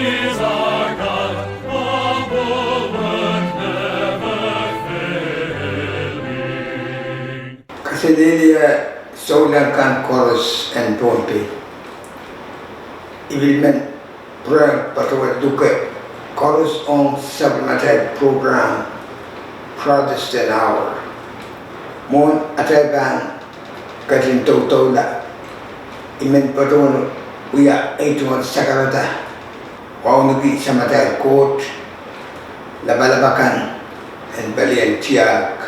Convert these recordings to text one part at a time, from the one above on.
is our God, a bulwark never failing. Kasililia Saulankan chorus and Pompe. Ibilmen Pura Patawat Duke chorus on supplementary program Protestant hour. Mon Ataban Katin Totola. Imen Paton we are 8-1 Sakarata. Waunuki Samatai Court Labalabakan and Balian Tiak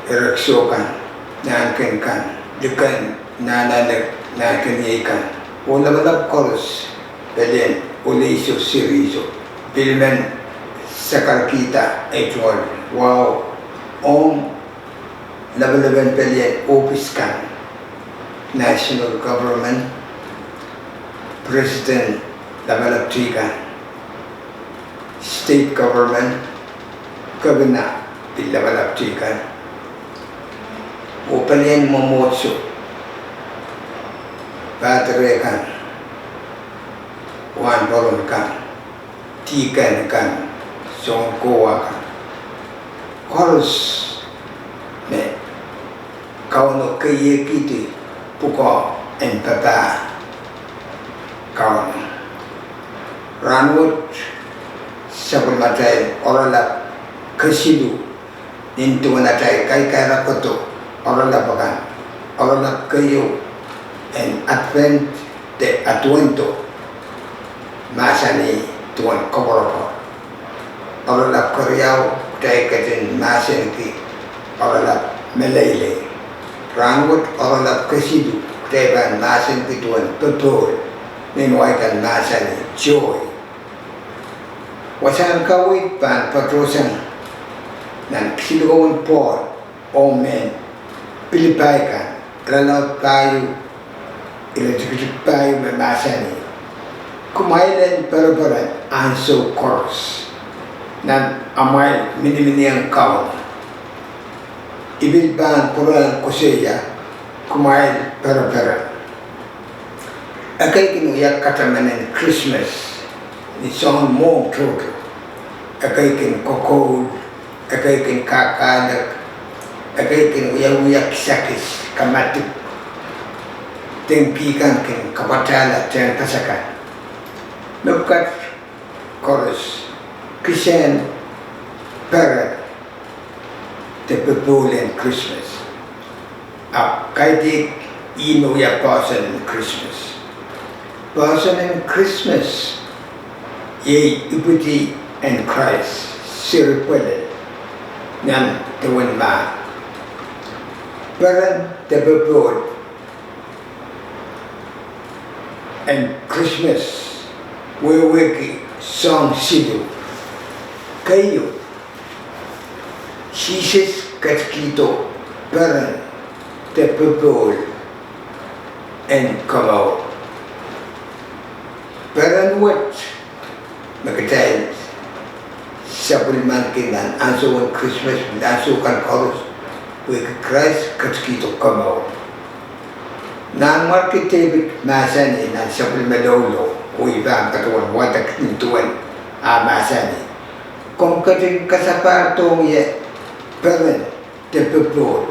Ereksokan Nankenkan Dukan Nankenyekan Olabalab chorus Balian Oliso Siriso Bilmen Sakarkita 8-1 Wow Om Labalaban Balian Opiskan National Government President Labalabtikan State Government Governor Labalabtikan Upalian Momotso Patrekan Wan Boron kan Tikan kan Songkoa kan Chorus Ne Kauno Kaya Kiti Puko and Papa Kaun Ranwood Sabulmatai Orala Kasidu Nintu Manatai Kaikara Koto Orala Bagan Orala Kayo and Advent de Atuento Masani Tuan Koboropo Orala Koreao Taikatin Masanki Orala Melele Ranwood Orala Kasidu Teban Masanki Tuan Pepol Ninwaikan Masani Joy Wasan Kawit Pan Patrosan Nan Kiloon Port Omen Pilipaikan Ralaut Payu Electric Payu Masani Kumailan Paraparan Anso Chorus Nan Amay Miniminiang Kaun Ibilban Puran Kuseya Kumail Paraparan Akay kinuyak katamanan Christmas ni song mong troto Akay kin kokod Akay kin kakalag Akay kin uyak sakis kamatik Tempikan kin kabatala ten pasakan Nupkat chorus Christian parad The Bebolian Christmas Kaidik inuyak person Christmas Person in Christmas Ye Ibuti and Christ Siripwele Nan Tuan Ma Paran the Bebol and Christmas Weweki Song Sidu Kayo Shisis Katkito Paran the Bebol and Kamau Paran what Magatayin Sabulman Kinan Anso on Christmas Anso kan chorus with Christ Katskito Kamau Nang Marketebit Masani Nan Sabulmadolo Uibang Katuan Watak Nintuan Masani Kung kating kasapatong ye Paran the Bebol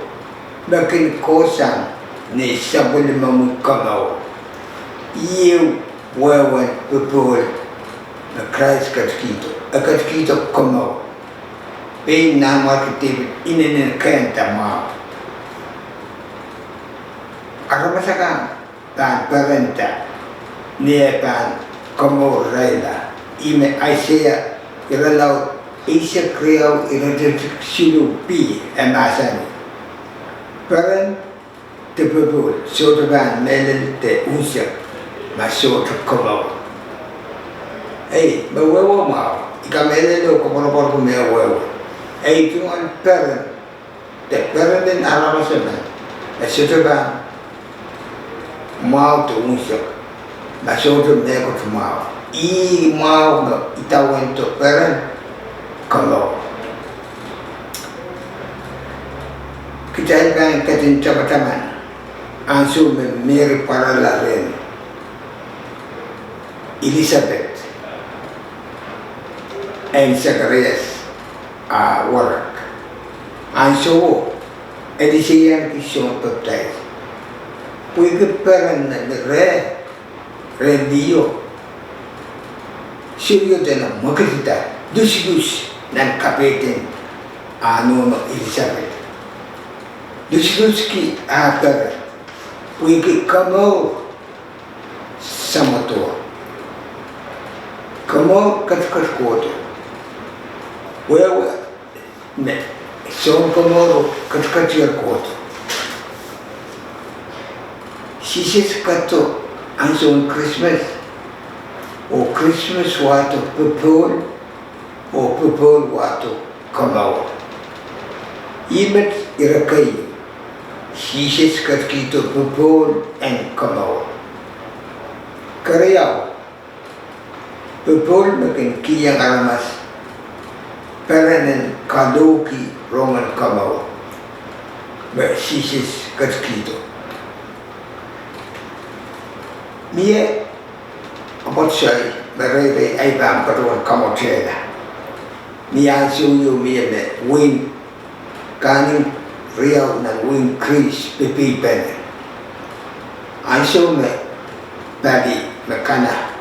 Makin kosang ni Sabulmamut Kamau You Wawan Bebol na Christ Katskito Katskito Kamau Pay na marketibit ininirkenta mo Aramasakan Pan Parenta Niya Pan Kamau Raila Ime Isaiah Iralaw Isya Kriyaw Iradirik Silu P Emasani Paran Te Bebol Sotaban Melel Te Unsak Masot Kamau Hey, bawewo mau Ikamelelo Kamau Kumewewo Hey, Tuan Paran Te Paran din Aramasaban Sotaban Mau Tu Unsak Masot Mekot Mau I mau Itawan Tu Paran Kamau Kita iban katin Tabataman Ansu me Miri Parala Ren Elizabeth and Zacharias work. And so, Edisian Kishon baptized. We could parent the radio. Siyo na makita, dus ng kapitin ano Elizabeth. Dus ki after we could come out sa motor. Come out kat koto. Where ne son come kat your koto. Sisis kato ang son Christmas. O Christmas wato pupul o pupul wato kamaw. Imet irakay sisis katkito pupul and kamaw. Karayaw pupul makin kiyang aramas peranen kadoki Roman kamaw. Ba sisis katkito. Mie about say, Barebe, Abraham, Paduan, Kamotela. Mia suyu mia me win kaning real na win Chris pipi pen. I saw me baby mekana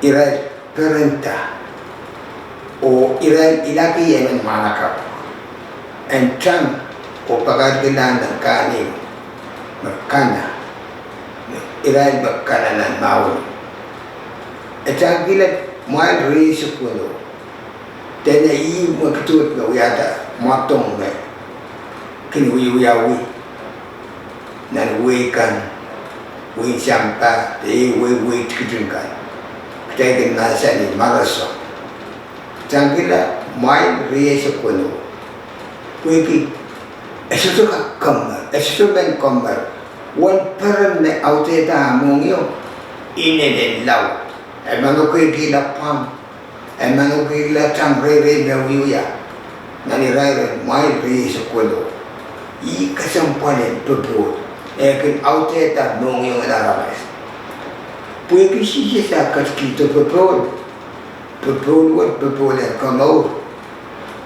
ira parenta o ira ilaki yemen manakap and chang o pagadilan ng kaning mekana irai bakananan mau. Etang gilat mai resu kuno. Tena I maktut na uyata matong me. Kini uyawi. Nan wekan wi sampa te we tikjungkan. Kitakin nasa ni maraso. Etang gilat mai resu kuno. Wiki esutu kamar, esutu ben kamar. One parent na auteta mongyo ine lau emang ko gila pam emang ko gila tamre na wiya nani rai mai re sokolo I kasampanen tupo ekin auteta mongyo na ramas pueki si sa kaskito tupo wat tupo le kamo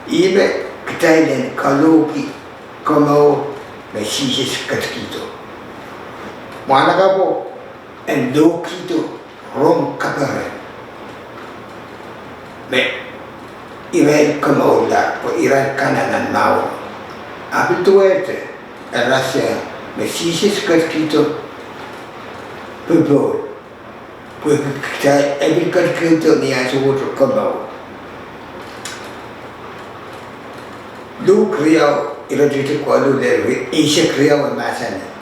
ibe kitainen kaloki kamo na si kaskito mana kabo and do kito rom kapare me Iran kamola po Iran kananan mau abitu ete Russia me sisis kito pupo po kita ebil kito ni aso otro kamo do kriao iradite kwalo le ishe kriao masana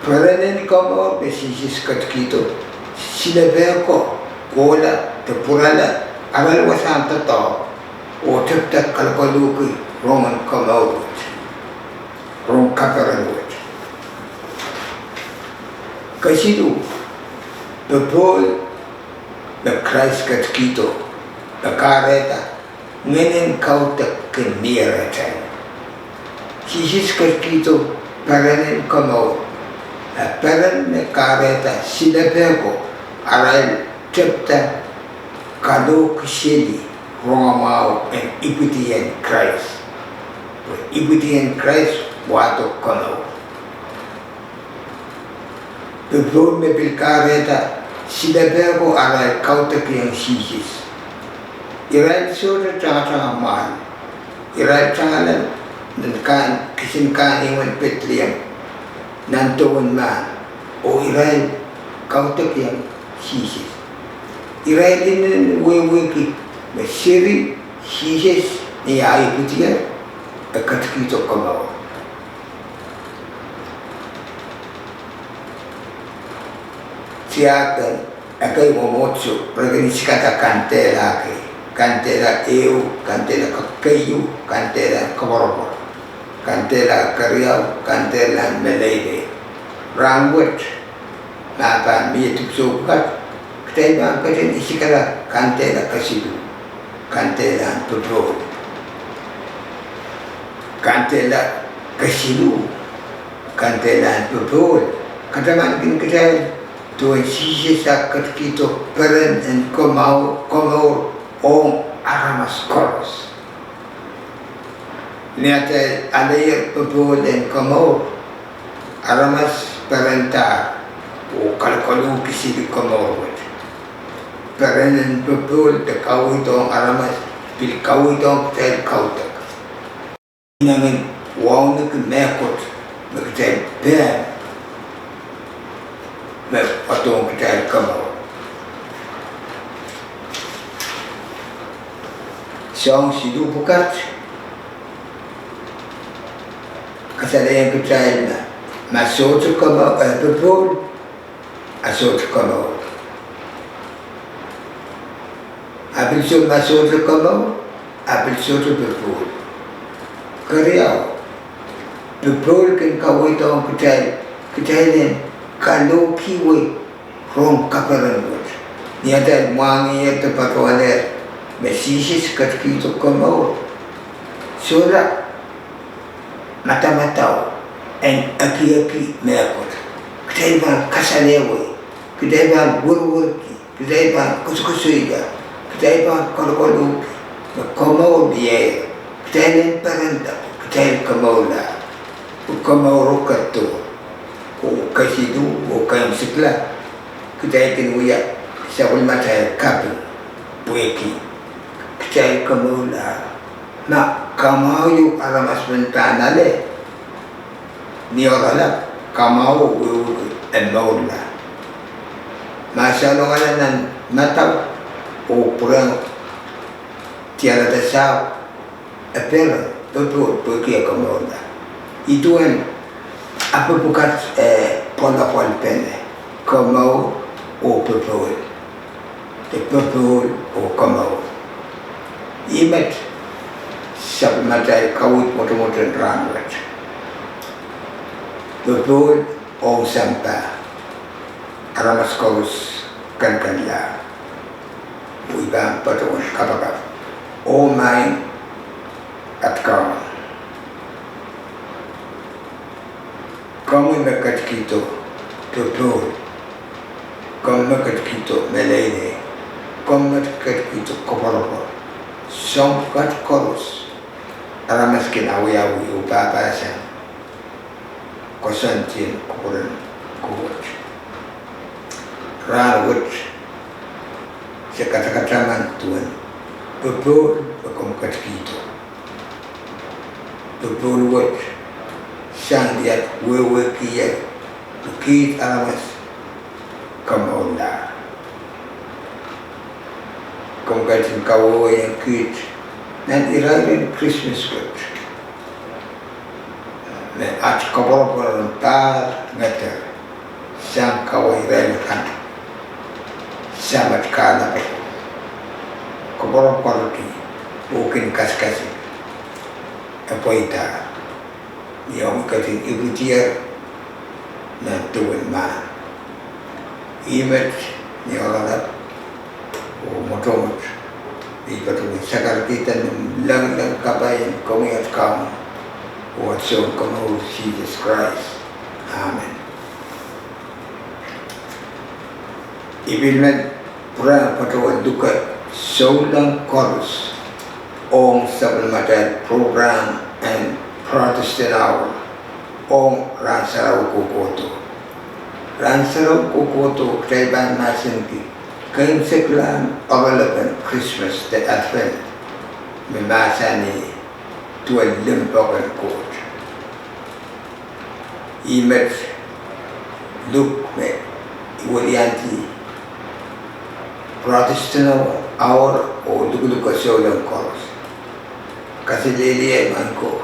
Peranen como besisis katkito silabeko kola tepurala amal wasanta to o tepta kalkaluki Roman kamawut Rom kaparanwit kasidu bepol na Christ katkito na kareta ngenen kauta keniratan sisis katkito peranen kamawut Parent me kareta silabeko aral chapter kado kisheli Romao and equity and Christ. Equity and Christ wato kono. Before me bil kareta silabeko aral kauta kiyang sisis. Iral sura tanga mal. Iral tangalan dan kan kisin kan iwan petriam. Nantuan man o Israel kautak yang sisis. Israel ini weweki mesiri sisis ni ay putia akat kito kamaw. Siakan akay momotso pragnis kata kantela kay kantela eu kantela kayu kantela kaborobor. Kantela karyau, kantela melede. Rambut, napa miyetuk sukat. Ketembang keten isikara kantela kasidu. Kantela putro. Kantela kasidu. Kantela putro. Kataman kin ketel tuan sisi sakat kita peren and komau ong aramas koros. Niata alayar pepul and komau aramas perenta o kalkalu kisi di komau. Peren and pepul de kawi tong aramas bil kawi tong tel kautak. Namin wow nak mekot magtel ber. Atau kita kamau. Siang sidu bukat. Kasadayan kita masuk ke kamau betul, masuk ke kamau. Abil sur masuk ke kamau, abil sur betul. Kerja betul kan kau itu kita ini. Kalau kiwe rom kaparan buat, ni ada wangi ada patwaler, mesisi sekat kita kamau, surat mata en aki mekot, kita iban kasalewe, kita iban wurwurki, kita iban kusuiga, kita iban kolokolu, kamau biaya, kita iban perenda, kita iban kamau rokat tu. O kasidu o kain sikla kita ikan uya sabul mata kapi bueki kita kamula na kamau yu alamas mentana le ni orala kamau u emola masa longalan mata o pulang tiada dasar apel betul bueki kamula itu apa bukan pon pene kamau o pepul o kamau imat sab mata kawit motor ranwat pepul o sampa aramas kawus kan la uibang patun kapaka o main at kawan. Kamu mekat kita betul, kamu mekat kita melene, kamu mekat kita kopar-kopar, sampai korus, aramas kena awi upapa asam, kosantin koran kuat, rawat, sekata-kata mantuan, betul, kamu mekat kita, betul wat. Sang dia wewe kia bukit alamas kamola kongkatin kawo yang kit nan irarin Christmas kot ne at kabor tar ngata sang kawo irarin kan samat kala kabor ki bukin kas-kasi apoita yang kating ibu dia na tuan ma imat ni orang o motor di patut sakar kita lang kabayan kami at kamu o so kamu Jesus Christ. Amen. Ibinman pura patut duka solang chorus on supplementary program and Protestant hour on Ransarau Kukoto. Ransarau Kukoto Kaiban Masinti kain seklan available Christmas the Advent memasani to a limpokan court. Imet look me Iwalianti Protestant hour o duka solang course. Kasi lili ay man ko.